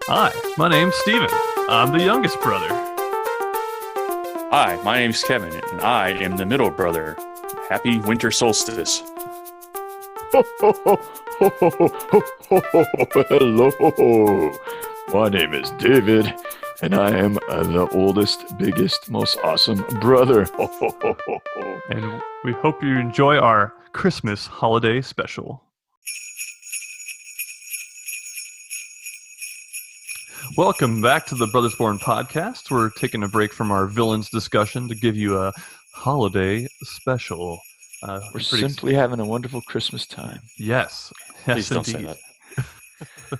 Hi, my name's Steven. I'm the youngest brother. Hi, my name's Kevin, and I am the middle brother. Happy winter solstice. Hello. My name is David, and I am the oldest, biggest, most awesome brother. And we hope you enjoy our Christmas holiday special. Welcome back to the Brothers Born podcast. We're taking a break from our villains discussion to give you a holiday special. We're simply having a wonderful Christmas time. Yes. Please don't indeed. say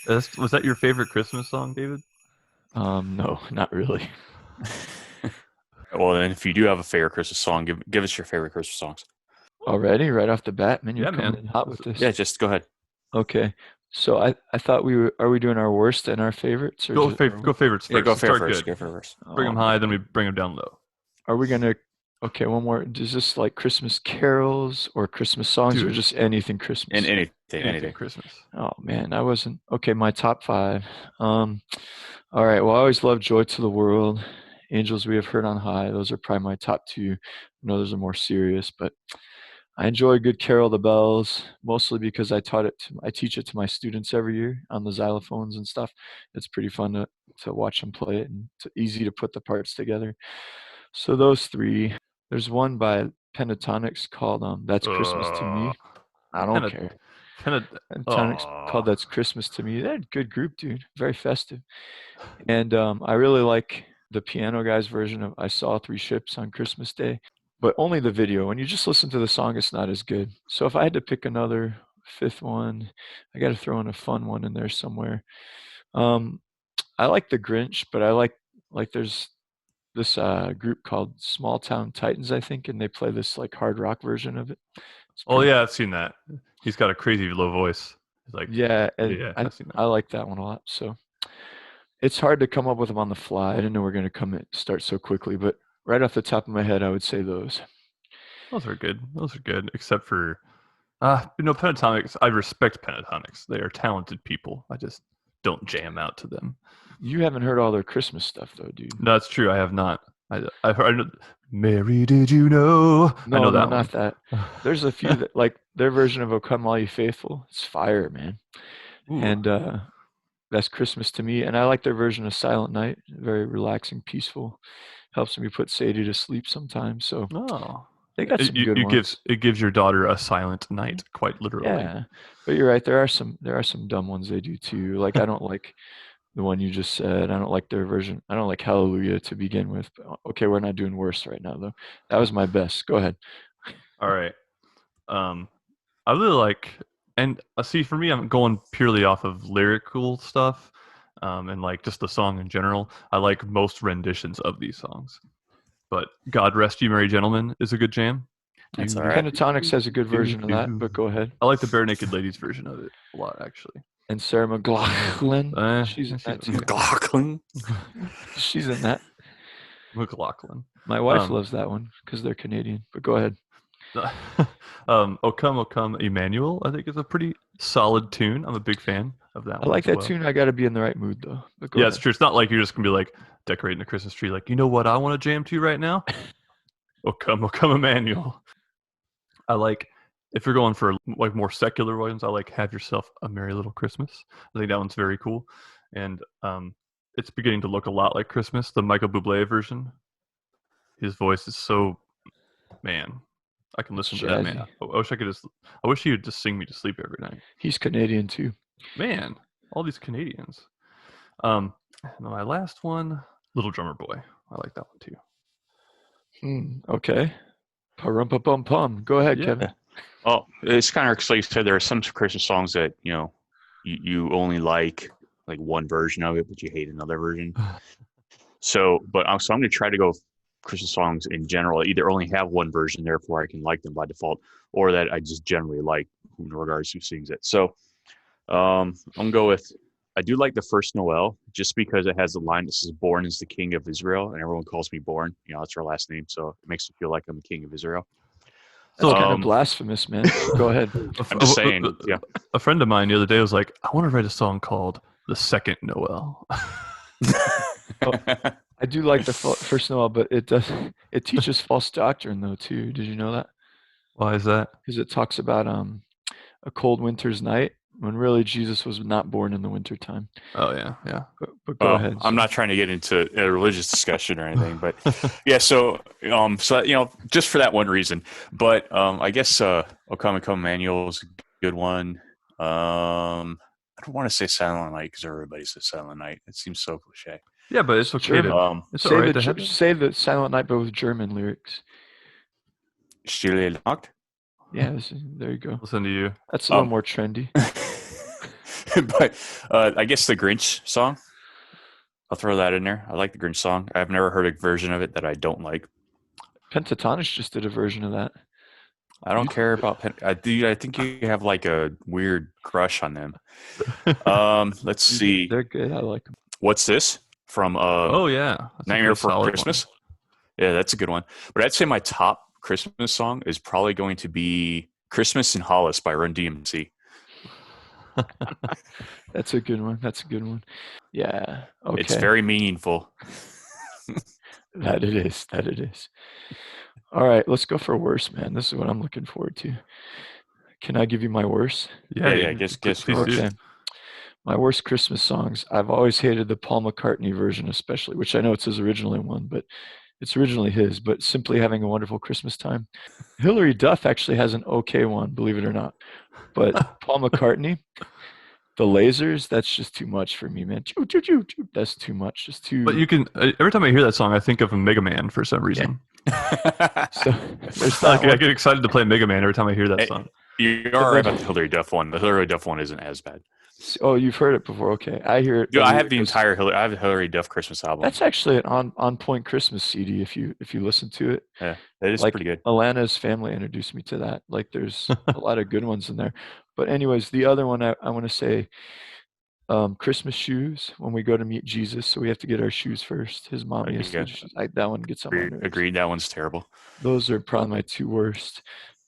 that. Was that your favorite Christmas song, David? No, not really. Well, then, if you do have a favorite Christmas song, give us your favorite Christmas songs. Already, right off the bat, man, you're Yeah, coming man. in hot with this. Yeah, just go ahead. Okay. So I thought are we doing our worst and our favorites? Or Go just, favorites first. Yeah, go Start first. good. Go first. Bring them high, then we bring them down low. Are we gonna? Okay, one more. Is this like Christmas carols or Christmas songs or Dude. just anything Christmas? And anything. Christmas. Oh man, I wasn't okay. My top five. All right. Well, I always loved "Joy to the World," "Angels We Have Heard on High." Those are probably my top two. I know those are more serious, but I enjoy a good "Carol of the Bells," mostly because I teach it to my students every year on the xylophones and stuff. It's pretty fun to watch them play it, and it's easy to put the parts together. So those three. There's one by Pentatonics called "That's Christmas to Me." I don't care. Pentatonics called "That's Christmas to Me." They're a good group, dude. Very festive. And I really like the piano guy's version of "I Saw Three Ships on Christmas Day," but only the video. When you just listen to the song, it's not as good. So if I had to pick another fifth one, I got to throw in a fun one in there somewhere. I like the Grinch, but I like there's this group called Small Town Titans, I think, and they play this like hard rock version of it. Oh yeah, I've seen that. He's got a crazy low voice. He's like, yeah, and yeah, I've seen that. I like that one a lot. So it's hard to come up with them on the fly. I didn't know we are going to start so quickly, but right off the top of my head, I would say those. Those are good. Except for, Pentatonics. I respect Pentatonics. They are talented people. I just don't jam out to them. You haven't heard all their Christmas stuff, though, dude. No, that's true. I have not. I've heard. Mary, did you know? No, I know no, that not that. There's a few that like their version of "O Come All You Faithful." It's fire, man. Ooh. And that's Christmas to me. And I like their version of "Silent Night." Very relaxing, peaceful. Helps me put Sadie to sleep sometimes. So they got some good ones. It gives your daughter a silent night, quite literally. Yeah, but you're right. There are some dumb ones they do too. Like I don't like the one you just said. I don't like their version. I don't like "Hallelujah" to begin with. But, okay, we're not doing worse right now though. That was my best. Go ahead. All right. I really like, and see, for me, I'm going purely off of lyrical stuff, and like just the song in general. I like most renditions of these songs, but "God Rest You Merry Gentlemen" is a good jam. That's all right. Pentatonics has a good version of that, but go ahead. I like the Bare Naked Ladies version of it a lot, actually. And Sarah McLachlan, she's in that too. McLaughlin. She's in that. McLaughlin. My wife loves that one because they're Canadian. But go ahead. O Come, Emmanuel, I think is a pretty solid tune. I'm a big fan of that one. I like that tune. I got to be in the right mood though. Yeah, it's true. It's not like you're just gonna be like decorating a Christmas tree. Like, you know what I want to jam to right now? O Come, Emmanuel. I like, if you're going for like more secular ones, I like "Have Yourself a Merry Little Christmas." I think that one's very cool, and it's beginning to look a lot like Christmas. The Michael Bublé version. His voice is so, man. I can listen to that, man. I wish he would just sing me to sleep every night. He's Canadian too. Man, all these Canadians. And my last one, "Little Drummer Boy." I like that one too. Okay. Pum. Go ahead, Kevin. Oh, it's kind of like you said. There are some Christmas songs that you only like one version of it, but you hate another version. So I'm going to try to go Christmas songs in general. I either only have one version, therefore I can like them by default, or that I just generally like in regards to who sings it. So I'm going to go with, I do like the first Noel just because it has the line that says "Born is the King of Israel," and everyone calls me Born. That's our last name, so it makes me feel like I'm the King of Israel. That's kind of blasphemous, man. Go ahead. I'm just saying. Yeah. A friend of mine the other day was like, "I want to write a song called the second Noel. I do like the first Noel, but it teaches false doctrine though too. Did you know that? Why is that? Because it talks about a cold winter's night when really Jesus was not born in the wintertime. Oh yeah, yeah. But go ahead. I'm not trying to get into a religious discussion or anything, but yeah. So just for that one reason. But I guess "O Come, Come Emmanuel" is a good one. I don't want to say Silent Night because everybody says Silent Night. It seems so cliche. Yeah, but it's okay to. It's say alright the to have say the Silent Night, but with German lyrics. Stille Nacht. Yeah, there you go. Listen to you. That's a little more trendy. But I guess the Grinch song. I'll throw that in there. I like the Grinch song. I've never heard a version of it that I don't like. Pentatonics just did a version of that. I don't care about I think you have like a weird crush on them. Let's see. They're good. I like them. What's this from? Oh yeah, Nightmare Before Christmas. One. Yeah, that's a good one. But I'd say my top Christmas song is probably going to be "Christmas in Hollis" by Run DMC. That's a good one. Yeah. Okay. It's very meaningful. That it is. All right, let's go for worst, man. This is what I'm looking forward to. Can I give you my worst? Yeah. Guess. Okay. My worst Christmas songs. I've always hated the Paul McCartney version, especially, which I know it's his originally one, but it's originally his. But Simply Having a Wonderful Christmas Time. Hilary Duff actually has an okay one, believe it or not. But Paul McCartney, the lasers, that's just too much for me, man. That's too much. Just too. But you can. Every time I hear that song, I think of Mega Man for some reason. So I get excited to play Mega Man every time I hear that song. You are right about the Hilary Duff one. The Hilary Duff one isn't as bad. Oh, you've heard it before. Okay, I hear it. Yeah, I have the entire I have the Hilary Duff Christmas album. That's actually an on point Christmas CD. If you listen to it, yeah, that is pretty good. Alana's family introduced me to that. Like, there's a lot of good ones in there. But anyways, the other one I want to say, Christmas shoes. When we go to meet Jesus, so we have to get our shoes first. His mom has to. That one gets on my nerves. Agreed. That one's terrible. Those are probably my two worst.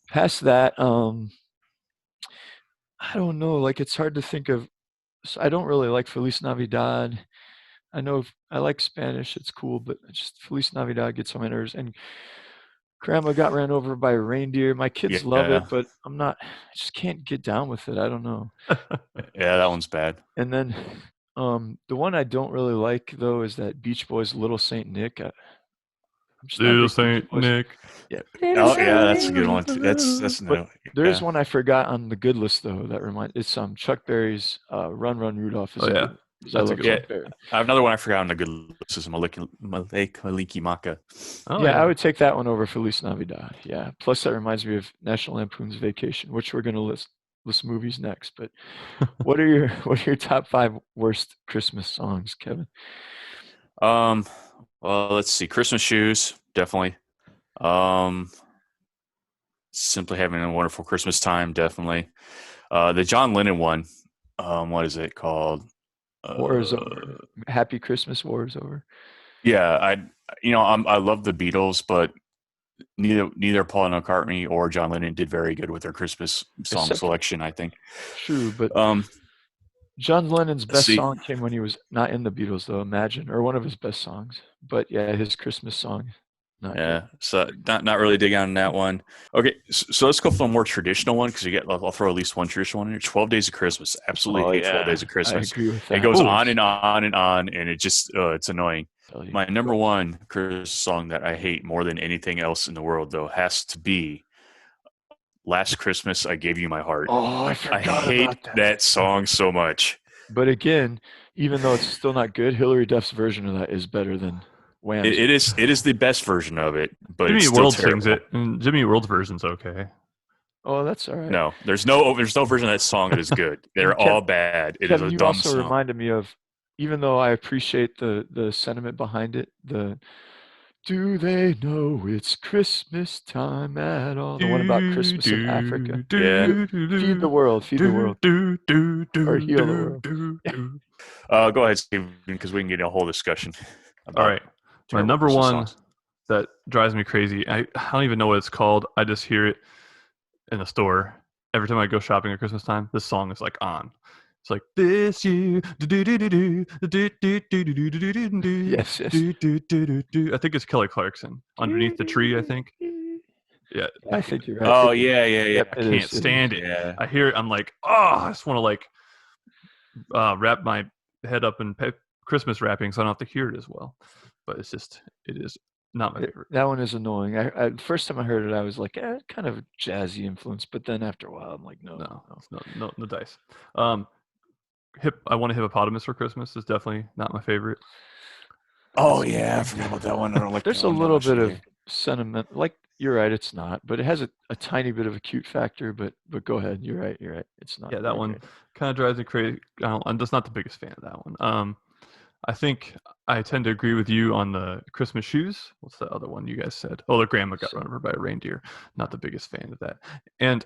Past that, I don't know. Like, it's hard to think of. So I don't really like Feliz Navidad. I know I like Spanish. It's cool, but just Feliz Navidad gets on my nerves. And Grandma got ran over by a reindeer. My kids love it, but I just can't get down with it. I don't know. Yeah, that one's bad. And then the one I don't really like, though, is that Beach Boys' Little Saint Nick. Little Saint Nick. Yeah. Oh, yeah, that's a good one. That's no. There's one I forgot on the good list, though, that it's Chuck Berry's Run Run Rudolph. Oh, yeah. I love Chuck Berry. I have another one I forgot on the good list is Maliki Maka. Oh, yeah, I would take that one over Feliz Navidad. Yeah. Plus, that reminds me of National Lampoon's Vacation, which we're going to list movies next. But what are your top 5 worst Christmas songs, Kevin? Well, let's see. Christmas Shoes, definitely. Simply Having a Wonderful Christmas Time, definitely. The John Lennon one, what is it called? War is over. Happy Christmas, War is over. Yeah, I love the Beatles, but neither Paul McCartney or John Lennon did very good with their Christmas song selection, I think. True, but John Lennon's best song came when he was not in the Beatles, though. Imagine, or one of his best songs. But yeah, his Christmas song. So not really digging on that one. Okay, so let's go for a more traditional one because I'll throw at least one traditional one in here. 12 Days of Christmas. Absolutely hate 12 Days of Christmas. I agree with that. It goes on and on and on, and it just it's annoying. My number one Christmas song that I hate more than anything else in the world, though, has to be Last Christmas I Gave You My Heart. Oh, I hate that song so much. But again, even though it's still not good, Hilary Duff's version of that is better than Wham's. It is the best version of it, but Jimmy it's still World terrible. sings it, and Jimmy World's version's okay. Oh, that's all right. No, there's no version of that song that is good. They're all bad. It Kevin, is a you dumb also song. reminded me of, even though I appreciate the sentiment behind it, do they know it's Christmas time at all? The one about Christmas in Africa. Yeah. Feed the world. Or heal the world. Go ahead, Steve, because we can get a whole discussion. All right. My number one that drives me crazy, I don't even know what it's called. I just hear it in the store. Every time I go shopping at Christmas time, this song is like on. It's like this year. Yes, yes. I think it's Kelly Clarkson. Underneath the tree, I think. Yeah. I think you're right. Oh yeah. Yep, I it can't is, it stand is. it. Yeah. I hear it. I'm like, oh, I just want to like wrap my head up in Christmas wrapping so I don't have to hear it as well. But it is not my favorite. That one is annoying. The first time I heard it, I was like, kind of jazzy influence. But then after a while, I'm like, no. No dice. I Want a Hippopotamus for Christmas is definitely not my favorite. Oh yeah, I forgot about that one. I don't like. There's that a one that little much bit either. of sentiment. Like you're right, it's not, but it has a tiny bit of a cute factor. But go ahead. You're right. It's not. Yeah, that very one great. kind of drives me crazy. I'm just not the biggest fan of that one. I think I tend to agree with you on the Christmas shoes. What's the other one you guys said? Oh, the grandma got run over by a reindeer. Not the biggest fan of that. And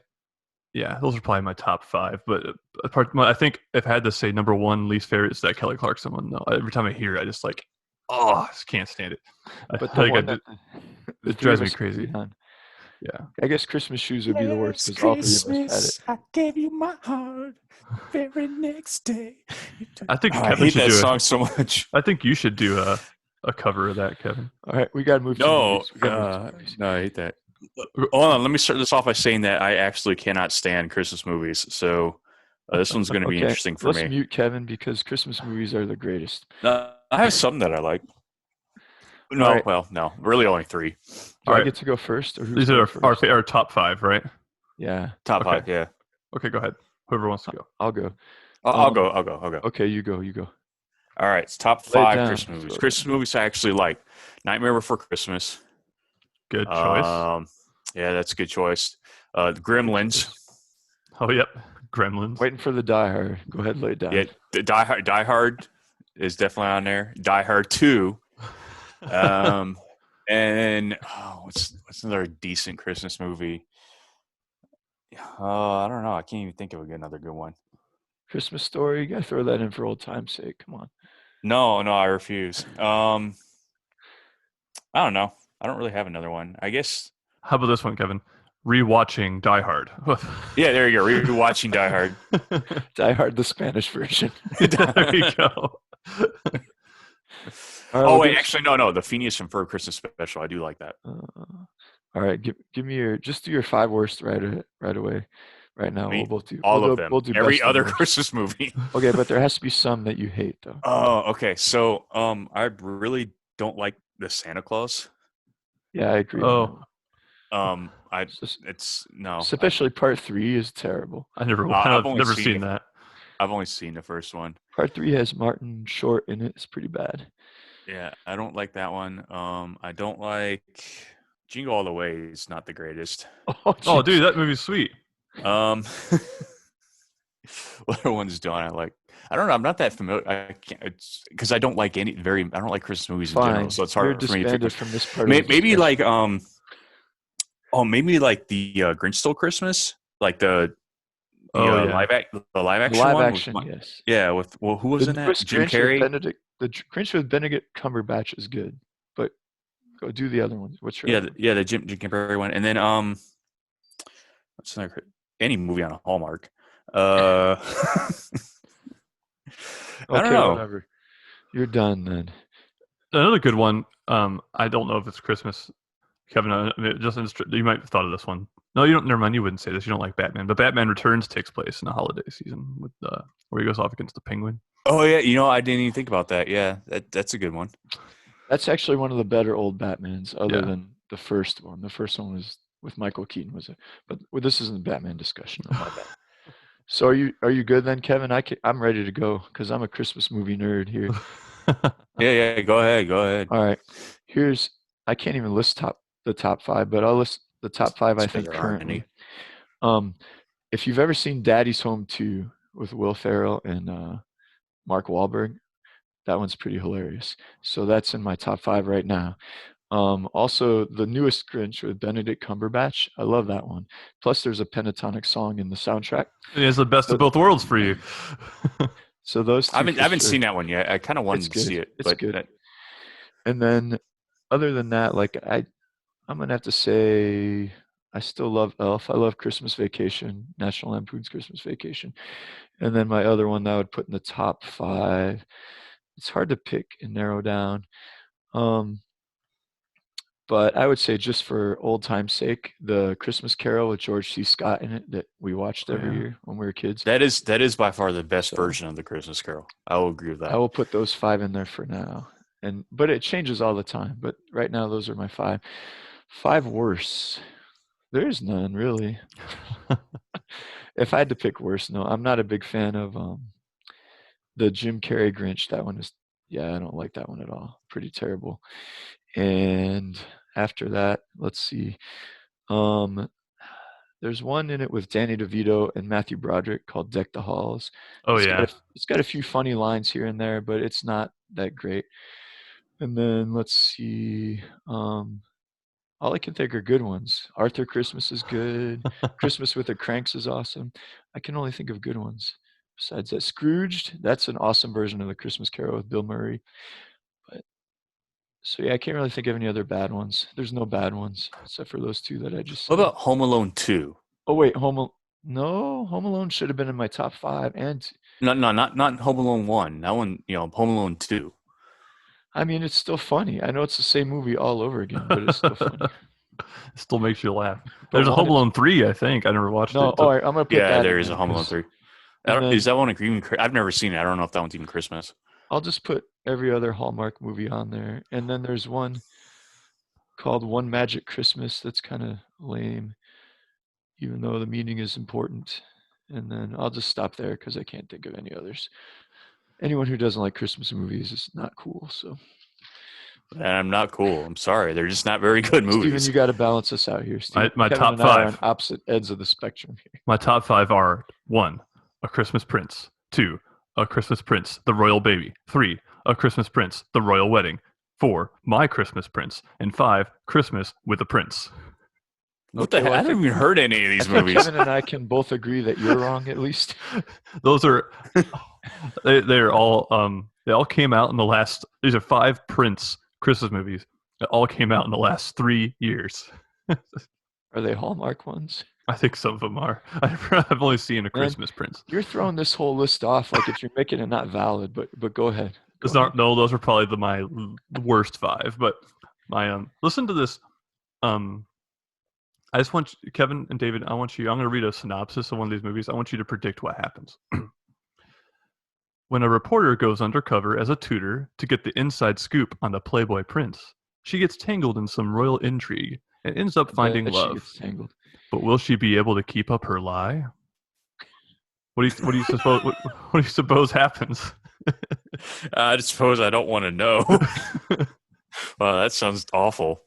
yeah, those are probably my top 5. But I think if I had to say number 1 least favorite is that Kelly Clarkson one. No, every time I hear it, I just like, I just can't stand it. But the one that the it three of drives me us crazy. agreed on. Yeah. I guess Christmas shoes would be the worst because all 3 of us had it. I gave you my heart. Very next day. I think I Kevin hate should that do song it. so much. I think you should do a cover of that, Kevin. All right, we got to move to No, movies. We gotta move to movies. no, I hate that. Hold on, let me start this off by saying that I actually cannot stand Christmas movies. So this one's going to be Okay, interesting for let's me. mute Kevin because Christmas movies are the greatest. I have some that I like. No, All right. well, no, really only 3. Do I get to go first, or who's These are going first? our top 5, right? Yeah. Top Okay. 5, yeah. Okay, go ahead. Whoever wants to go. I'll go. I'll go. Okay, you go. All right, it's top Lay it 5 down. Christmas movies. Throw it Christmas movies I actually like. Nightmare Before Christmas. Good choice. Yeah, that's a good choice. The Gremlins. Oh, yep. Gremlins. Waiting for the Die Hard. Go ahead, lay it down. Yeah, the Die Hard is definitely on there. Die Hard 2. And what's another decent Christmas movie? I don't know. I can't even think of another good one. Christmas Story. You gotta throw that in for old time's sake. Come on. No, I refuse. I don't know. I don't really have another one. I guess. How about this one, Kevin? Rewatching Die Hard. Yeah, there you go. Rewatching Die Hard. Die Hard, the Spanish version. There you go. Oh wait, actually, no. The Phineas and Ferb Christmas special. I do like that. All right, give me do your 5 worst right away. Right now, we'll both do all of them. We'll do every other worst. Christmas movie. Okay, but there has to be some that you hate, though. Oh, okay. So, I really don't like the Santa Claus. Yeah, I agree. It's no. Especially part 3 is terrible. I've never seen that. I've only seen the first one. Part 3 has Martin Short in it. It's pretty bad. Yeah, I don't like that one. I don't like Jingle All the Way. Is not the greatest. Oh, dude, that movie's sweet. What other ones don't I like? I don't know. I'm not that familiar. I can't. It's because I don't like I don't like Christmas movies in general. So it's hard for me to pick. From this part maybe like maybe like the Grinch Stole Christmas, like the live action one. Yes. Yeah, with who was in that? Jim Carrey. The Grinch with Benedict Cumberbatch is good, but go do the other ones. What's your the Jim Carrey one, and then what's another any movie on Hallmark? I don't know. Whatever. You're done then. Another good one. I don't know if it's Christmas, Kevin. You might have thought of this one. No, you don't. Never mind. You wouldn't say this. You don't like Batman, but Batman Returns takes place in the holiday season with where he goes off against the Penguin. Oh yeah, I didn't even think about that. Yeah, that's a good one. That's actually one of the better old Batmans, other than the first one. The first one was with Michael Keaton, but this isn't a Batman discussion. My bad. So are you good then, Kevin? I'm ready to go because I'm a Christmas movie nerd here. Yeah. Go ahead. All right. I can't even list the top 5, but I'll list the top 5 I think currently. If you've ever seen Daddy's Home 2 with Will Ferrell and Mark Wahlberg, that one's pretty hilarious. So that's in my top 5 right now. Also, the newest Grinch with Benedict Cumberbatch. I love that one. Plus, there's a pentatonic song in the soundtrack. It is the best of both worlds for you. So those two I haven't seen that one yet. I kind of wanted to see it. It's good. And then, other than that, like I'm gonna have to say I still love Elf. I love Christmas Vacation, National Lampoon's Christmas Vacation. And then my other one that I would put in the top 5. It's hard to pick and narrow down. Um, but I would say just for old time's sake, the Christmas Carol with George C. Scott in it that we watched Oh, every yeah. year when we were kids. That is by far the best So- version of the Christmas Carol. I will agree with I that. will put those 5 in there for now. But it changes all the time. But right now those are my 5. 5 worse. There's none really. If I had to pick worse, no, I'm not a big fan of the Jim Carrey Grinch. That one is, yeah, I don't like that one at all. Pretty terrible. And after that, let's see. There's one in it with Danny DeVito and Matthew Broderick called Deck the Halls. Oh, It's yeah. got a few funny lines here and there, but it's not that great. And then let's see. All I can think are good ones. Arthur Christmas is good. Christmas with the Cranks is awesome. I can only think of good ones. Besides that, Scrooged, that's an awesome version of the Christmas Carol with Bill Murray. But so yeah, I can't really think of any other bad ones. There's no bad ones except for those 2 that I just What said. about Home Alone 2? Oh wait, Home Alone should have been in my top 5. And No, not Home Alone 1. That one, Home Alone 2. I mean, it's still funny. I know it's the same movie all over again, but it's still funny. Still makes you laugh. But There's a one Home is- Alone 3, I think. I never watched No, it. all right, I'm gonna put Yeah, that. there in is a there Home Alone 'cause- 3. and then Is that one even? I've never seen it. I don't know if that one's even Christmas. I'll just put every other Hallmark movie on there. And then there's one called One Magic Christmas that's kind of lame, even though the meaning is important. And then I'll just stop there because I can't think of any others. Anyone who doesn't like Christmas movies is not cool. So, And I'm not cool. I'm sorry. They're just not very good Steven, movies. you got to balance us out here. Steven, My Kevin top and I are 5. on opposite ends of the spectrum here. My top 5 are 1, A Christmas Prince. 2, A Christmas Prince, The Royal Baby. 3, A Christmas Prince, The Royal Wedding. 4, My Christmas Prince. And 5, Christmas with a Prince. What Okay, the heck? well, I I haven't think- even heard any of I these think movies. Kevin and I can both agree that you're wrong, at least. Those are they're all they all came out in the last. These are 5 Prince Christmas movies that all came out in the last 3 years. Are they Hallmark ones? I think some of them are. I've only seen A Christmas Prince. You're throwing this whole list off like if you're making it not valid, but go ahead. It's not. No, those are probably my worst 5. But my listen to this. I just want Kevin and David. I'm going to read a synopsis of one of these movies. I want you to predict what happens. When a reporter goes undercover as a tutor to get the inside scoop on the Playboy Prince, she gets tangled in some royal intrigue and ends up finding She love. gets tangled. But will she be able to keep up her lie? What do you suppose? What do you suppose happens? I suppose I don't want to know. Wow, that sounds awful.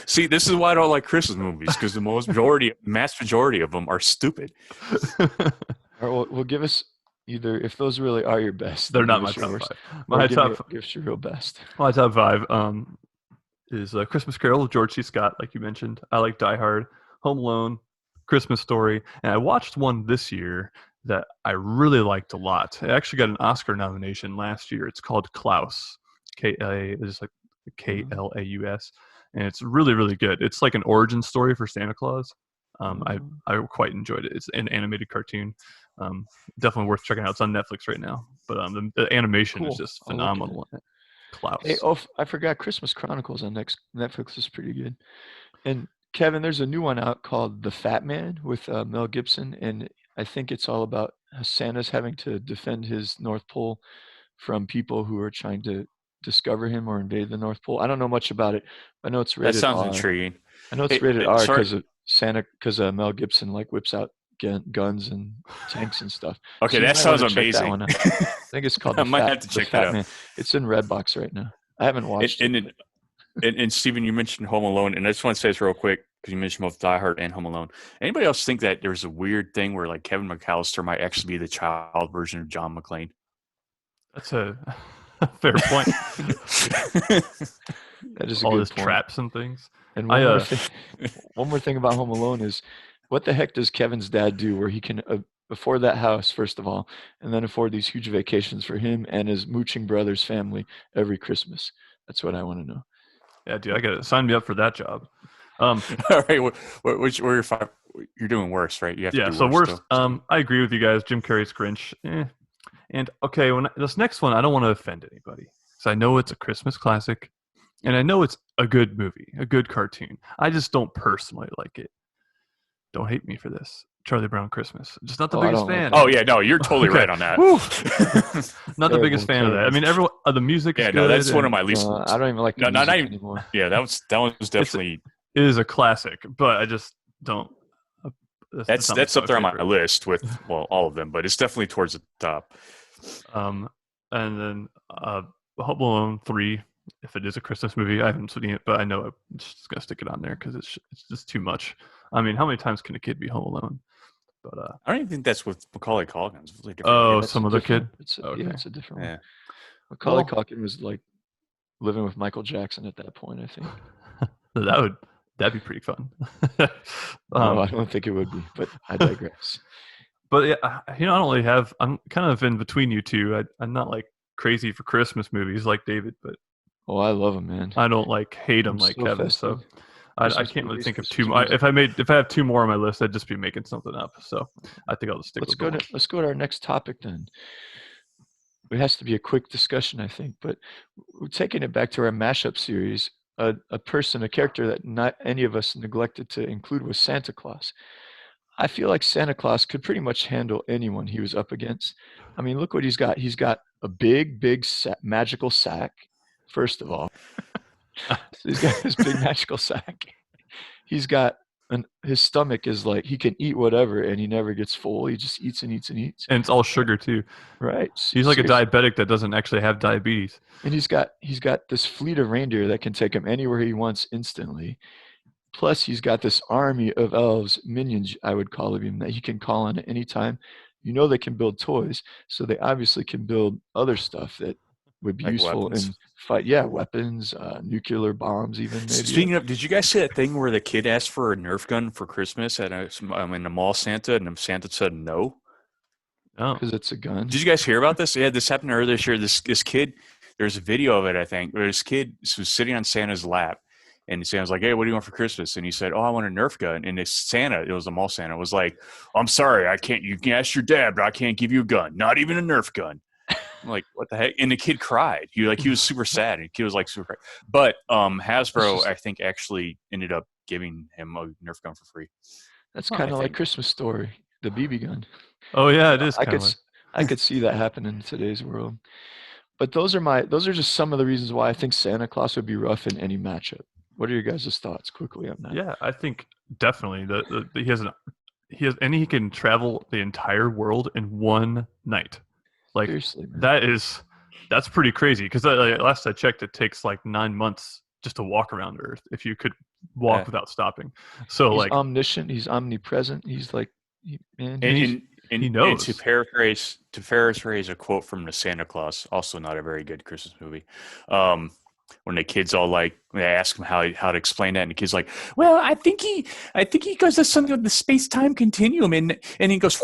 See, this is why I don't like Christmas movies, because the mass majority of them are stupid. All right, well, give us either if those really are your best. They're then not give my us your top worst, 5. or My give us your real best. 5 is Christmas Carol of George C. Scott, like you mentioned. I like Die Hard, Home Alone, Christmas Story, and I watched one this year that I really liked a lot. It actually got an Oscar nomination last year. It's called Klaus. It's like Klaus, and it's really, really good. It's like an origin story for Santa Claus. I quite enjoyed it. It's an animated cartoon. Definitely worth checking out. It's on Netflix right now. But the animation is Cool. just I'll look at phenomenal. Klaus. Hey, I forgot Christmas Chronicles on Netflix is pretty good. And Kevin, there's a new one out called The Fat Man with Mel Gibson, and I think it's all about Santa's having to defend his North Pole from people who are trying to discover him or invade the North Pole. I don't know much about it. I know it's That rated sounds R. intriguing. I know it's Hey, rated R sorry. because Mel Gibson like whips out guns and tanks and stuff. Okay, So you that might sounds wanna check that amazing. one out. I think it's called I The might Fat, have to The check Fat that out. Man. It's in Redbox right now. I haven't watched it. And Steven, you mentioned Home Alone, and I just want to say this real quick because you mentioned both Die Hard and Home Alone. Anybody else think that there's a weird thing where like Kevin McAllister might actually be the child version of John McClane? That's a fair point. That is a All good his point. traps and things. And I, one more thing about Home Alone is, what the heck does Kevin's dad do where he can afford that house, first of all, and then afford these huge vacations for him and his mooching brother's family every Christmas? That's what I want to know. Yeah, dude, I got to sign me up for that job. Um, All right, which were your 5? You're doing worse, right? You have to yeah. do So worse. worst. Still. I agree with you guys. Jim Carrey's Grinch. And okay, when this next one, I don't want to offend anybody, because I know it's a Christmas classic, and I know it's a good movie, a good cartoon. I just don't personally like it. Don't hate me for this. Charlie Brown Christmas. Just not the Oh, I biggest don't like fan. it. Oh yeah, no, you're totally Okay. right on that. Woo! Not the Terrible, biggest fan of that. I terrible. mean, everyone. The music is Yeah, good. no, that's one of and my least. I don't even like the No, not music even. anymore. Yeah, that one was definitely. It is a classic, but I just don't. It's not my That's up top there on my favorite. list with all of them, but it's definitely towards the top. And then Home Alone 3. If it is a Christmas movie, I haven't seen it, but I know I'm just gonna stick it on there because it's just too much. I mean, how many times can a kid be home alone? But I don't even think that's with Macaulay Culkin. It's a really different. That's some a other kid. different. Okay. Yeah, it's a different Yeah. one. Macaulay Well- Culkin was like living with Michael Jackson at that point, I think. That'd be pretty fun. No, I don't think it would be, but I digress. But yeah, I don't really have. I'm kind of in between you two. I'm not like crazy for Christmas movies like David, but Oh, I love him, man. I don't like hate them I'm like so Kevin. festive. So I Christmas can't really movies, think of Christmas two. music. If I have two more on my list, I'd just be making something up. So I think I'll just stick with one. Let's go to our next topic then. It has to be a quick discussion, I think, but we're taking it back to our mashup series. A character that not any of us neglected to include was Santa Claus. I feel like Santa Claus could pretty much handle anyone he was up against. I mean, look what he's got. He's got a big magical sack, first of all. So he's got this big magical sack. He's got his stomach is like he can eat whatever and he never gets full. He just eats and eats and eats. And it's all sugar too. Right. He's like a Seriously. diabetic that doesn't actually have diabetes. And he's got this fleet of reindeer that can take him anywhere he wants instantly. Plus, he's got this army of elves, minions, I would call them, that he can call on at any time. You know they can build toys, so they obviously can build other stuff that would be Like useful weapons. in fight. Yeah, weapons, nuclear bombs, even maybe. Speaking of, did you guys see that thing where the kid asked for a Nerf gun for Christmas at in the mall Santa, and Santa said no? Oh, Because it's a gun. Did you guys hear about this? Yeah, this happened earlier this year. This kid, there's a video of it, I think, where this kid was sitting on Santa's lap, and Santa's like, "Hey, what do you want for Christmas?" And he said, "Oh, I want a Nerf gun." And this Santa, it was the mall Santa, was like, "I'm sorry, I can't. You can ask your dad, but I can't give you a gun, not even a Nerf gun." I'm like, what the heck? And the kid cried. He was super sad. And the kid was like super. But Hasbro, I think, actually ended up giving him a Nerf gun for free. That's I kind of like think. Christmas Story, the BB gun. oh yeah, it is I kind could of. I could see that happen in today's world. But those are just some of the reasons why I think Santa Claus would be rough in any matchup. What are your guys' thoughts quickly on that? Yeah, I think definitely and he can travel the entire world in one night. Like Seriously, man. that's pretty crazy because last I checked, it takes like 9 months just to walk around Earth if you could walk Yeah. without stopping. So He's like omniscient. He's omnipresent. He's like, he And knows. to paraphrase a quote from the Santa Claus, also not a very good Christmas movie. When the kids all like they ask him how to explain that, and the kid's like, "Well, I think he does something with the space time continuum," and he goes,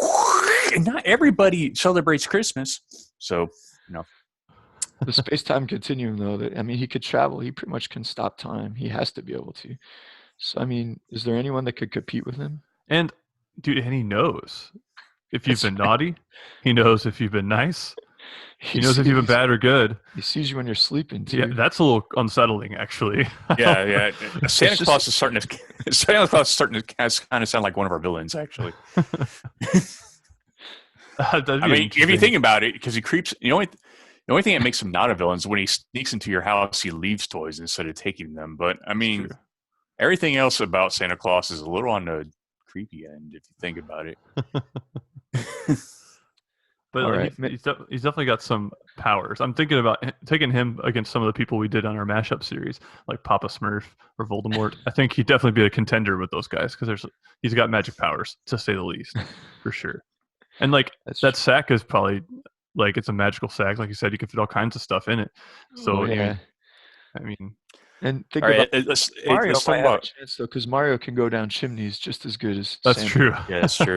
and not everybody celebrates Christmas, so the space-time continuum, though. That I mean, he could travel. He pretty much can stop time. He has to be able to. So I mean, is there anyone that could compete with him? and dude, and he knows if you've That's been right. naughty. He knows if you've been nice. He knows if sees- you've been bad or good. He sees you when you're sleeping too. Yeah, that's a little unsettling, actually. yeah. Santa just- Claus is starting to kind of sound like one of our villains, actually. That'd be I mean, if you interesting. think about it, because he creeps. The only thing that makes him not a villain is when he sneaks into your house, he leaves toys instead of taking them. But I mean, True. everything else about Santa Claus is a little on the creepy end if you think about it. But All like, right. he's definitely got some powers. I'm thinking about taking him against some of the people we did on our mashup series, like Papa Smurf or Voldemort. I think he'd definitely be a contender with those guys because he's got magic powers, to say the least, for sure. And like That's that sack is probably like it's a magical sack, like you said. You can fit all kinds of stuff in it. So yeah. I mean, And think All right, about let's Mario talk might have a about. chance though, because Mario can go down chimneys just as good as that's Santa. true. Yeah, that's true.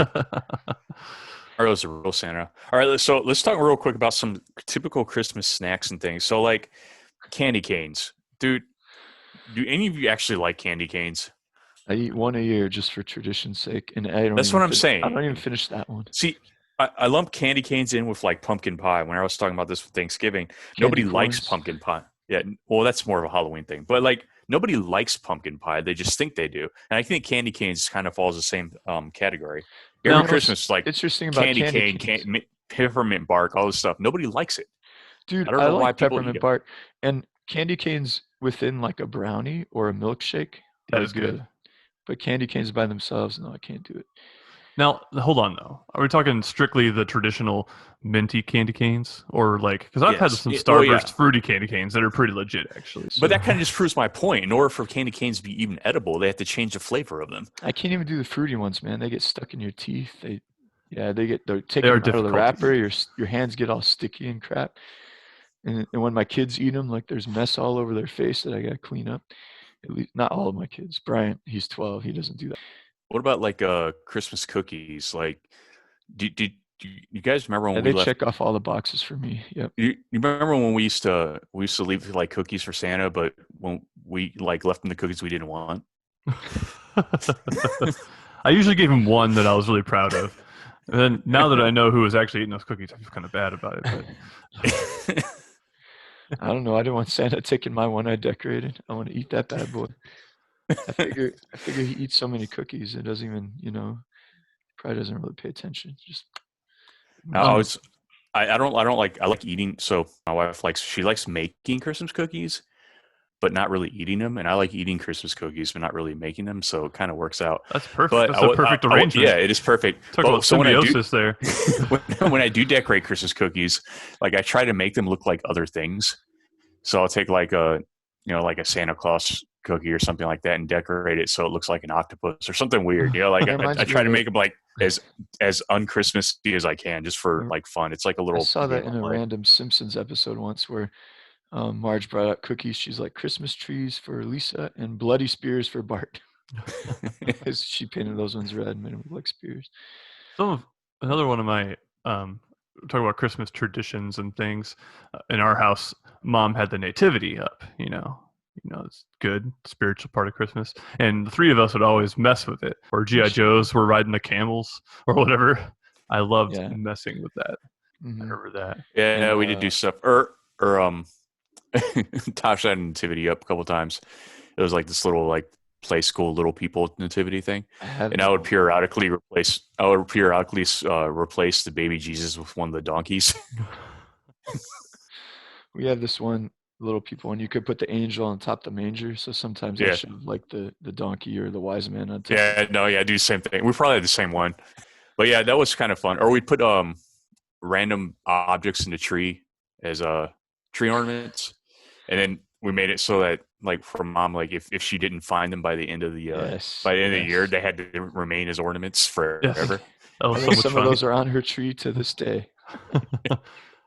Mario's a real Santa. All right, so let's talk real quick about some typical Christmas snacks and things. So, like candy canes, dude. Do any of you actually like candy canes? I eat one a year just for tradition's sake, and I don't That's even what I'm I don't even saying. finish that one. See, I lump candy canes in with like pumpkin pie. When I was talking about this with Thanksgiving, Candy nobody likes corns. pumpkin pie. Yeah, well, that's more of a Halloween thing. But like nobody likes pumpkin pie. They just think they do. And I think candy canes kind of falls the same category. You Every Now, know what's Christmas, like interesting about candy candy cane, canes? peppermint bark, all this stuff. Nobody likes it. Dude, I don't I know why like people eat peppermint them. bark, and candy canes within like a brownie or a milkshake that are is good. good. But candy canes by themselves, no, I can't do it. Now, hold on though. Are we talking strictly the traditional minty candy canes, or like? Because I've had Yes. some Well, yeah. Starburst fruity candy canes that are pretty legit, actually. But So that kind of just proves my point. In order for candy canes to be even edible, they have to change the flavor of them. I can't even do the fruity ones, man. They get stuck in your teeth. They're they taking are them out of the difficult to wrapper. eat. Your hands get all sticky and crap. And when my kids eat them, like there's mess all over their face that I gotta clean up. At least not all of my kids. Bryant, he's 12. He doesn't do that. What about like Christmas cookies? Like, do you guys remember Yeah, when we they left? check off all the boxes for me. Yep. You remember when we used to leave like cookies for Santa, but when we like left them the cookies we didn't want. I usually gave him one that I was really proud of. And then now that I know who was actually eating those cookies, I feel kind of bad about it. But I don't know. I didn't want Santa taking my one I decorated. I want to eat that bad boy. I figure he eats so many cookies, it doesn't even, probably doesn't really pay attention. Just I was I like eating. So my wife she likes making Christmas cookies, but not really eating them. And I like eating Christmas cookies, but not really making them. So it kind of works out. that's perfect. But That's a perfect arrangement. yeah, it is perfect. Talk about So when I do, symbiosis there. when I do decorate Christmas cookies, like I try to make them look like other things. So I'll take like like a Santa Claus cookie or something like that and decorate it so it looks like an octopus or something weird. Like that reminds I me try of to make them like as unchristmassy as I can, just for like fun. It's like a I little saw that game in I a play. random Simpsons episode once where Marge brought out cookies. She's like Christmas trees for Lisa and bloody spears for Bart. She painted those ones red and made them look like spears. Another one of my talk about Christmas traditions and things. In our house, Mom had the nativity up. It's good spiritual part of Christmas, and the three of us would always mess with it. Or GI Joes were riding the camels or whatever. I loved Yeah. messing with that. I hmm remember that. Yeah, And we did do stuff. Or Tosh had a nativity up a couple times. It was like this little like play school little people nativity thing, I have and that one. I would periodically replace the baby Jesus with one of the donkeys. We have this one little people, and you could put the angel on top of the manger. So sometimes I Yeah, shove like the donkey or the wise man on top. yeah, no, yeah, I do the same thing. We probably had the same one, but yeah, that was kind of fun. Or we put random objects in the tree as tree ornaments, and then we made it so that like for Mom, like if she didn't find them by the end of the Yes, year, yes. they had to remain as ornaments Yes, forever. that I was so think much some of fun. those are on her tree to this day.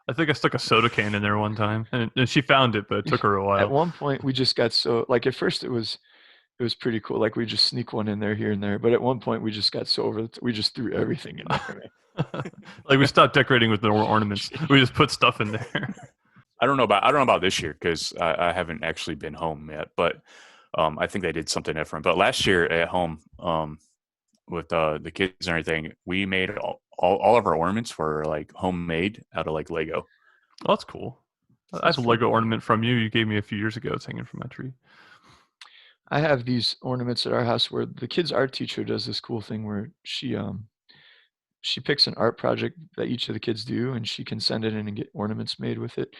I think I stuck a soda can in there one time, and she found it, but it took her a At while. one point, we just got so like at first it was pretty cool. Like we just sneak one in there here and there. But at one point, we just got so we just threw everything in there. Like we stopped decorating with the ornaments. We just put stuff in there. I don't know about this year because I haven't actually been home yet, but I think they did something different. But last year at home, with the kids and everything, we made all of our ornaments were like homemade out of like Lego. Oh, that's cool. I That's have a pretty Lego cool. ornament from you. You gave me a few years ago. It's hanging from my tree. I have these ornaments at our house where the kids' art teacher does this cool thing where she picks an art project that each of the kids do, and she can send it in and get ornaments made with it.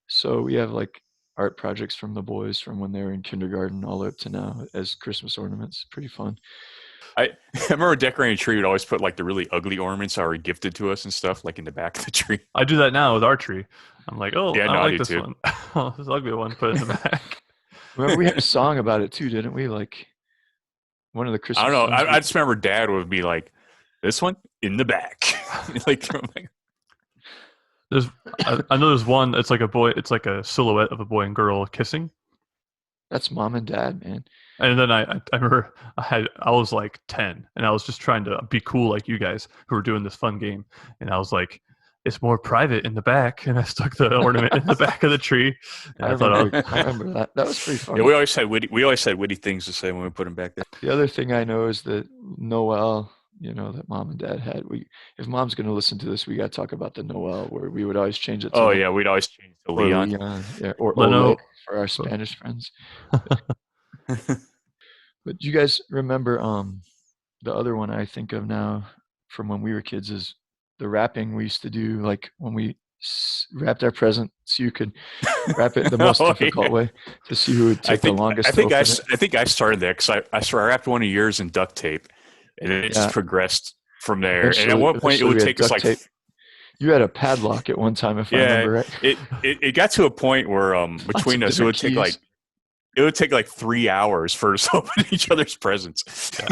So we have like art projects from the boys from when they were in kindergarten all the way up to now as Christmas ornaments. Pretty fun. I remember decorating a tree. We'd always put like the really ugly ornaments that were gifted to us and stuff, like in the back of the tree. I do that now with our tree. I'm like, oh, Yeah, I no, don't I like do this too. one. Oh, this ugly one. Put it in the back. Remember we had a song about it too, didn't we? Like one of the I don't Christmas know. songs. I just remember Dad would be like, "This one in the back," like There's, I know there's one. It's like a boy. It's like a silhouette of a boy and girl kissing. That's mom and dad, man. And then I remember I was like 10, and I was just trying to be cool like you guys who were doing this fun game, and I was like, it's more private in the back, and I stuck the ornament in the back of the tree. And I I thought, remember that. That was pretty funny. Yeah, we always had witty things to say when we put them back there. The other thing I know is that Noel, that mom and dad had. If mom's going to listen to this, we got to talk about the Noel, where we would always change it to Oh yeah, we'd always change to or Leon. yeah, or Leno. Ole for our Spanish friends. But do you guys remember the other one I think of now from when we were kids is the wrapping we used to do, like when we wrapped our present so you could wrap it the most Oh, difficult yeah. way to see who would take the longest to open it. I think I started there because I wrapped one of yours in duct tape, and then it just progressed from there. And at one point, it would take us like tape. You had a padlock at one time, if I remember right. It got to a point where between us, it would take like 3 hours for us to open each other's presents. Yeah.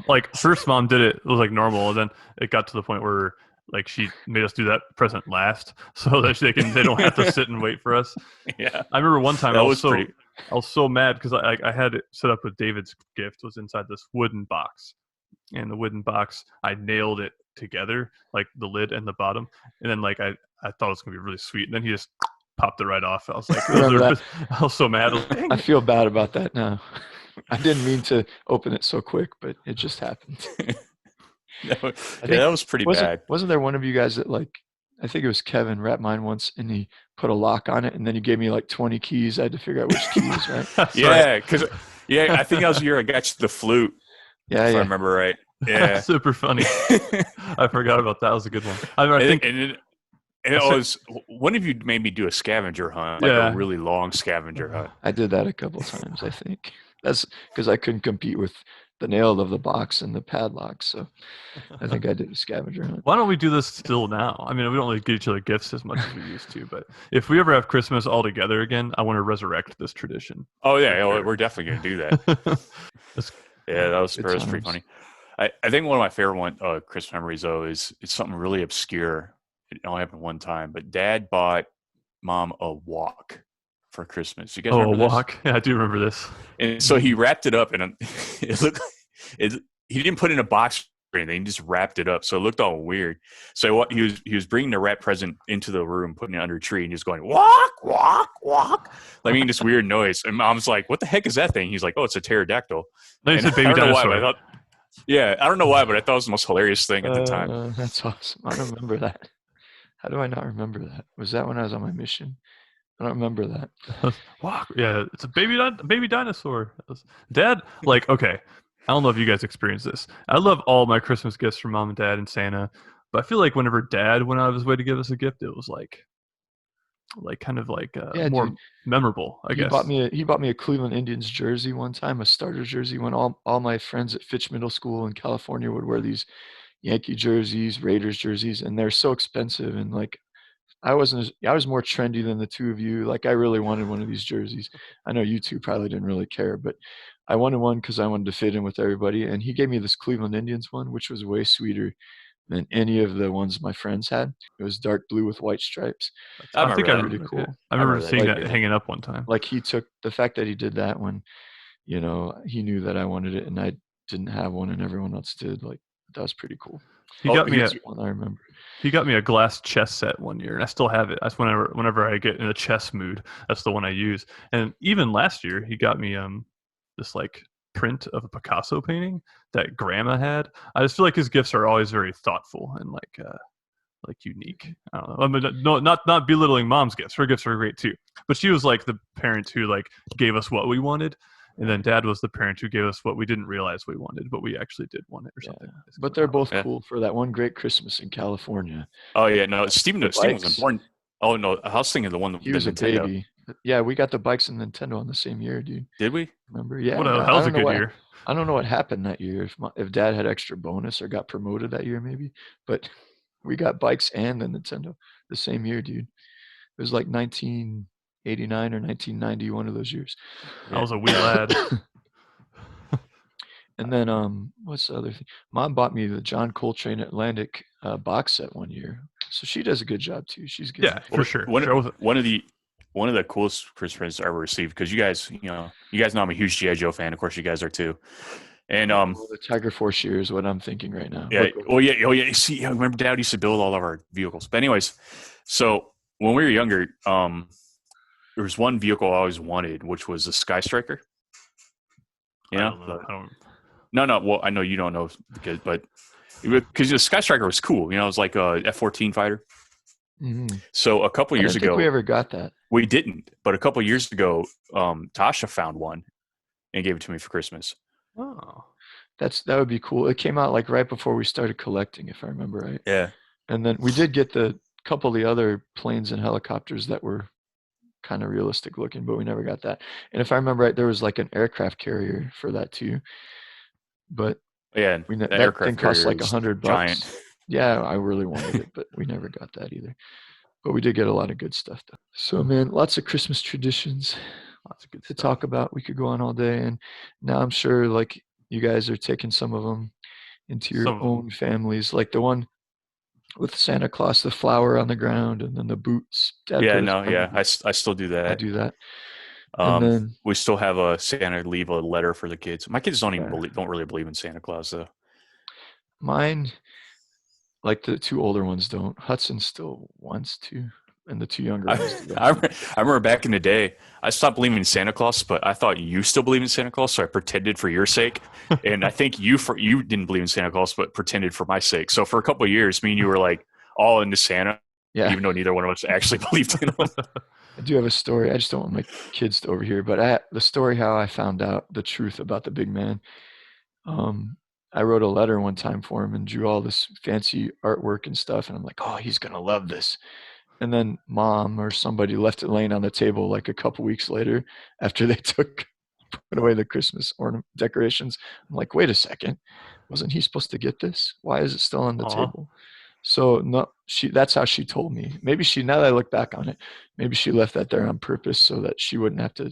Like first mom did it was like normal, and then it got to the point where like she made us do that present last so that they don't have to sit and wait for us. Yeah. I remember one time I was so mad because I had it set up with David's gift was inside this wooden box, and the wooden box I nailed it together, like the lid and the bottom, and then like I thought it was gonna be really sweet, and then he just popped it right off. I was like, I was so mad. I feel bad about that now. I didn't mean to open it so quick, but it just happened. That was pretty bad. Wasn't there one of you guys that I think it was Kevin wrapped mine once and he put a lock on it and then he gave me like 20 keys. I had to figure out which keys, right? Yeah, because I think that was the year I got you the flute. Yeah, if I remember right. Yeah, super funny. I forgot about that. That was a good one. I think. And it was one of you made me do a scavenger hunt, like a really long scavenger hunt. I did that a couple times, I think. That's because I couldn't compete with the nail of the box and the padlock. So I think I did a scavenger hunt. Why don't we do this still now? I mean, we don't really get each other gifts as much as we used to, but if we ever have Christmas all together again, I want to resurrect this tradition. Oh yeah, we're definitely going to do that. That was pretty funny. I think one of my favorite Christmas memories though is it's something really obscure. It only happened one time, but Dad bought Mom a wok for Christmas. You guys remember this? Wok? Yeah, I do remember this. And so he wrapped it up, and it looked. He didn't put it in a box or anything. He just wrapped it up, so it looked all weird. So he was bringing the wrap present into the room, putting it under a tree, and just going wok wok wok, like making this weird noise. And Mom's like, "What the heck is that thing?" He's like, "Oh, it's a pterodactyl." No, he said baby dinosaur. I don't know why, but I thought it was the most hilarious thing at the time. That's awesome. I don't remember that. How do I not remember that? Was that when I was on my mission? I don't remember that. Wow. Yeah, it's a baby dinosaur. Dad, okay, I don't know if you guys experienced this. I love all my Christmas gifts from Mom and Dad and Santa, but I feel like whenever Dad went out of his way to give us a gift, it was more memorable, I guess. He bought me a Cleveland Indians jersey one time, a starter jersey, when all my friends at Fitch Middle School in California would wear these Yankee jerseys, Raiders jerseys, and they're so expensive. And I was more trendy than the two of you. I really wanted one of these jerseys. I know you two probably didn't really care, but I wanted one because I wanted to fit in with everybody. And he gave me this Cleveland Indians one, which was way sweeter than any of the ones my friends had. It was dark blue with white stripes. I think that pretty cool. I remember seeing that hanging up one time. He took the fact that he did that when, he knew that I wanted it and I didn't have one and everyone else did. That was pretty cool. He got me one I remember. He got me a glass chess set one year, and I still have it. That's whenever I get in a chess mood, that's the one I use. And even last year, he got me this print of a Picasso painting that Grandma had. I just feel like his gifts are always very thoughtful and unique. I don't know. I mean, no, not belittling Mom's gifts. Her gifts are great too, but she was the parent who gave us what we wanted. And then Dad was the parent who gave us what we didn't realize we wanted, but we actually did want it or something. Yeah. But they're both cool for that one great Christmas in California. Oh yeah, no, Steven wasn't born. Oh no, I was thinking the one he was a Nintendo. Baby. Yeah, we got the bikes and Nintendo in the same year, dude. Did we? Remember? Yeah. What the hell's a good year? I don't know what happened that year. If Dad had extra bonus or got promoted that year, maybe. But we got bikes and the Nintendo the same year, dude. It was 1989 or 1990, one of those years. I was a wee lad. And then what's the other thing? Mom bought me the John Coltrane Atlantic box set one year, so she does a good job too. She's good. Yeah, for sure. One of the coolest Christmas presents I ever received, because you guys know I'm a huge G.I. Joe fan. Of course, you guys are too. And the Tiger Force year is what I'm thinking right now. yeah, But oh yeah. See, I remember Dad used to build all of our vehicles. But anyways, so when we were younger, there was one vehicle I always wanted, which was a Sky Striker. You I know, don't know. I don't. no. Well, I know you don't know because the Sky Striker was cool. You know, it was like a F-14 fighter. Mhm. So a couple I years didn't think we ago, ever got that. we didn't. But a couple years ago, Tasha found one and gave it to me for Christmas. Oh, That would be cool. It came out like right before we started collecting, if I remember right. Yeah. And then we did get the couple of the other planes and helicopters that were kind of realistic looking, but we never got that. And if I remember right, there was like an aircraft carrier for that too. But Yeah, the that thing aircraft cost carrier like was $100. giant. Yeah, I really wanted it, but we never got that either. But we did get a lot of good stuff though. So man, lots of Christmas traditions lots of good to stuff. talk about. We could go on all day, and now I'm sure like you guys are taking some of them into your Some of them. own families, like the one with Santa Claus, the flower on the ground, and then the boots. Dad Yeah, put his no, friend in yeah, the boots. I still do I that. do that, and then We still have a Santa leave a letter for the kids. My kids don't even yeah. don't really believe in Santa Claus though. Mine, like the two older ones, don't. Hudson still wants to, and the two younger ones do. I remember back in the day, I stopped believing in Santa Claus, but I thought you still believe in Santa Claus, so I pretended for your sake. And I think you didn't believe in Santa Claus, but pretended for my sake. So for a couple of years, me and you were like all into Santa, Yeah, even though neither one of us actually believed in him. I do have a story. I just don't want my kids to overhear. But the story how I found out the truth about the big man. I wrote a letter one time for him and drew all this fancy artwork and stuff, and I'm like, oh, he's gonna love this. And then mom or somebody left it laying on the table like a couple weeks later after they put away the Christmas ornament decorations. I'm like, wait a second, wasn't he supposed to get this? Why is it still on the Aw. table? So no, that's how she told me. Maybe now that I look back on it, maybe she left that there on purpose so that she wouldn't have to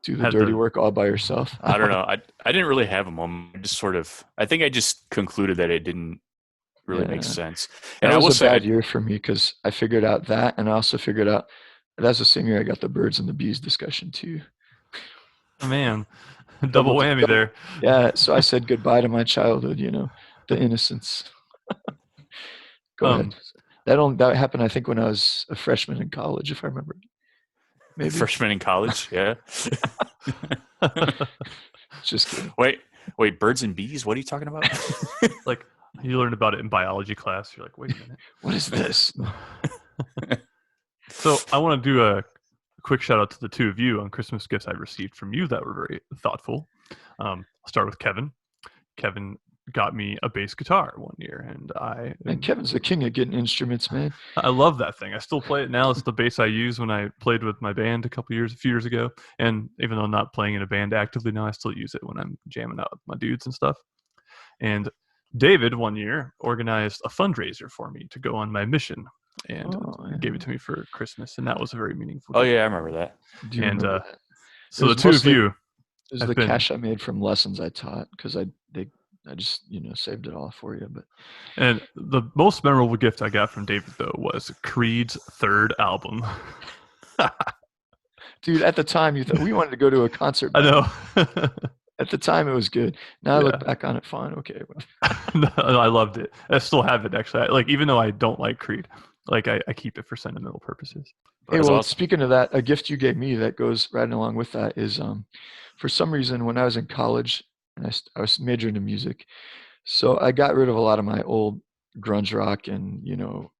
do the Had dirty to- work all by herself. I don't know. I didn't really have a moment. I just sort of. I think I just concluded that it didn't really make Yeah. sense. That And I will was a say, bad year for me because I figured out that, and I also figured out that's the same year I got the birds and the bees discussion too. Oh, man, double whammy there. Yeah, so I said goodbye to my childhood, the innocence. Go ahead. That happened, I think, when I was a freshman in college, if I remember. Maybe. freshman in college, yeah. Just kidding. Wait, birds and bees? What are you talking about? Like you learned about it in biology class. You're like, wait a minute. What is this? So I want to do a quick shout out to the two of you on Christmas gifts I received from you that were very thoughtful. I'll start with Kevin. Kevin got me a bass guitar one year, and Kevin's the king of getting instruments, man. I love that thing. I still play it now. It's the bass I use when I played with my band a few years ago. And even though I'm not playing in a band actively now, I still use it when I'm jamming out with my dudes and stuff. And David one year organized a fundraiser for me to go on my mission and gave it to me for Christmas, and that was a very meaningful. Oh yeah, I remember that. Do you remember that? So the two of you, it was the cash I made from lessons I taught because I just saved it all for you. And the most memorable gift I got from David though was Creed's third album. Dude, at the time you thought we wanted to go to a concert. I know. At the time it was good. Now I look back on it, fine, okay. No, I loved it. I still have it actually. Even though I don't like Creed, I keep it for sentimental purposes. Hey, well, speaking of that, a gift you gave me that goes right along with that is, for some reason, when I was in college, and I was majoring in music, so I got rid of a lot of my old grunge rock and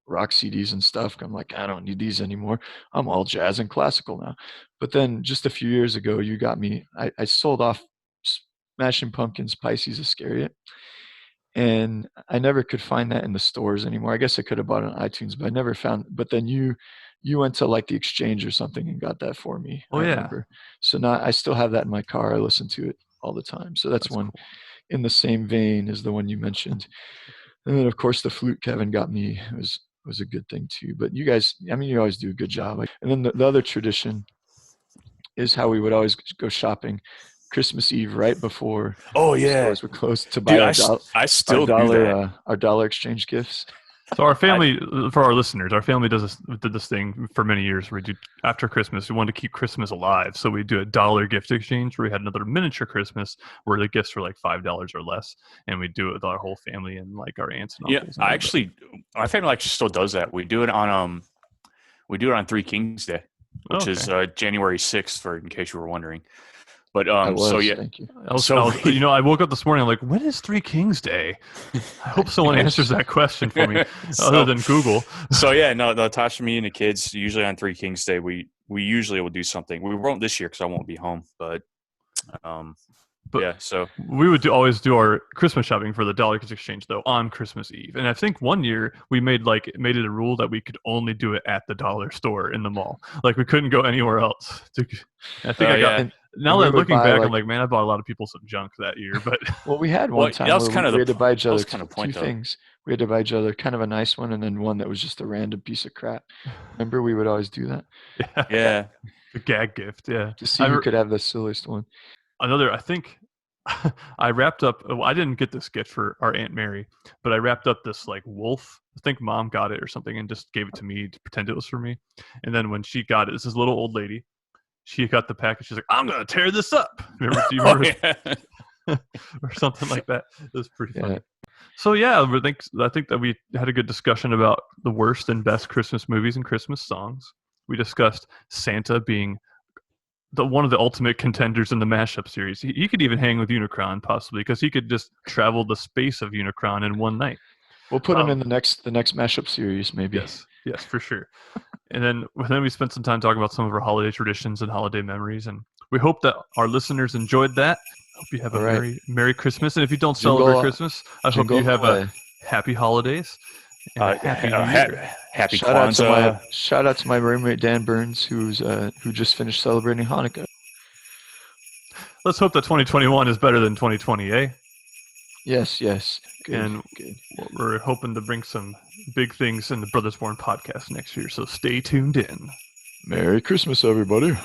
rock CDs and stuff. I'm like, I don't need these anymore. I'm all jazz and classical now. But then just a few years ago, you got me. I sold off Smashing Pumpkins' Pisces Iscariot, and I never could find that in the stores anymore. I guess I could have bought it on iTunes, but I never found. But then you went to like the Exchange or something and got that for me. Oh, I yeah. remember. So now I still have that in my car. I listen to it all the time. So that's one cool. In the same vein as the one you mentioned. And then of course the flute Kevin got me was a good thing too. But you guys, you always do a good job. And then the other tradition is how we would always go shopping Christmas Eve right before stores would close to buy Dude, I still do that. our dollar exchange gifts. So our family, for our listeners, our family did this thing for many years where we do after Christmas. We wanted to keep Christmas alive, so we do a dollar gift exchange where we had another miniature Christmas where the gifts were like $5 or less, and we do it with our whole family and like our aunts and Yeah, uncles. And my family actually still does that. We do it on Three Kings Day, which is January 6th, for in case you were wondering. But Thank you. I woke up this morning. I'm like, when is Three Kings Day? I hope someone answers that question for me, other than Google. So yeah, no, Tasha, me, and the kids usually on Three Kings Day we usually will do something. We won't this year because I won't be home, but yeah. So we would always do our Christmas shopping for the dollar exchange though on Christmas Eve, and I think one year we made it a rule that we could only do it at the dollar store in the mall. Like we couldn't go anywhere else. I think now that looking back, I'm like, man, I bought a lot of people some junk that year. But we had one time where we had to buy each other two though. things. We had to buy each other kind of a nice one and then one that was just a random piece of crap. Remember, we would always do that. Yeah. The gag gift, yeah. To see who could have the silliest one. I think I wrapped up. I didn't get this gift for our Aunt Mary, but I wrapped up this like wolf. I think Mom got it or something and just gave it to me to pretend it was for me. And then when she got it, this little old lady. She got the package. She's like, "I'm gonna tear this up." Do you remember? Or something like that. It was pretty funny. Yeah. So yeah, I think that we had a good discussion about the worst and best Christmas movies and Christmas songs. We discussed Santa being one of the ultimate contenders in the mashup series. He could even hang with Unicron possibly because he could just travel the space of Unicron in one night. We'll put him in the next mashup series, maybe. Yes, for sure. And then we spent some time talking about some of our holiday traditions and holiday memories, and we hope that our listeners enjoyed that. Hope you have a Merry Christmas, and if you don't celebrate Christmas, I hope you have a happy holidays. And happy Kwanzaa. Shout out to my roommate Dan Burns, who just finished celebrating Hanukkah. Let's hope that 2021 is better than 2020, eh? Yes. Good. We're hoping to bring some big things in the Brothers Born podcast next year, so stay tuned in. Merry Christmas, everybody.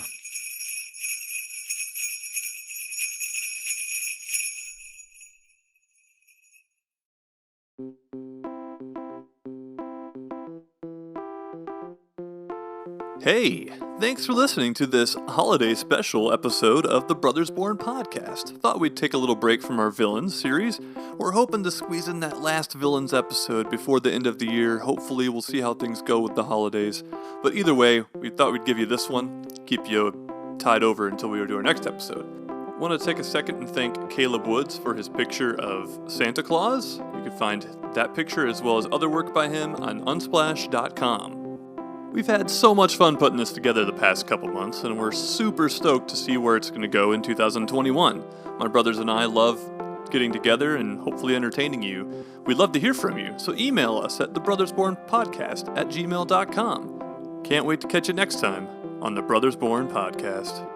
Hey, thanks for listening to this holiday special episode of the Brothers Born podcast. Thought we'd take a little break from our villains series. We're hoping to squeeze in that last villains episode before the end of the year. Hopefully we'll see how things go with the holidays. But either way, we thought we'd give you this one, keep you tied over until we do our next episode. I want to take a second and thank Caleb Woods for his picture of Santa Claus. You can find that picture as well as other work by him on unsplash.com. We've had so much fun putting this together the past couple months, and we're super stoked to see where it's going to go in 2021. My brothers and I love getting together and hopefully entertaining you. We'd love to hear from you, so email us at thebrothersbornpodcast@gmail.com. Can't wait to catch you next time on the Brothers Born Podcast.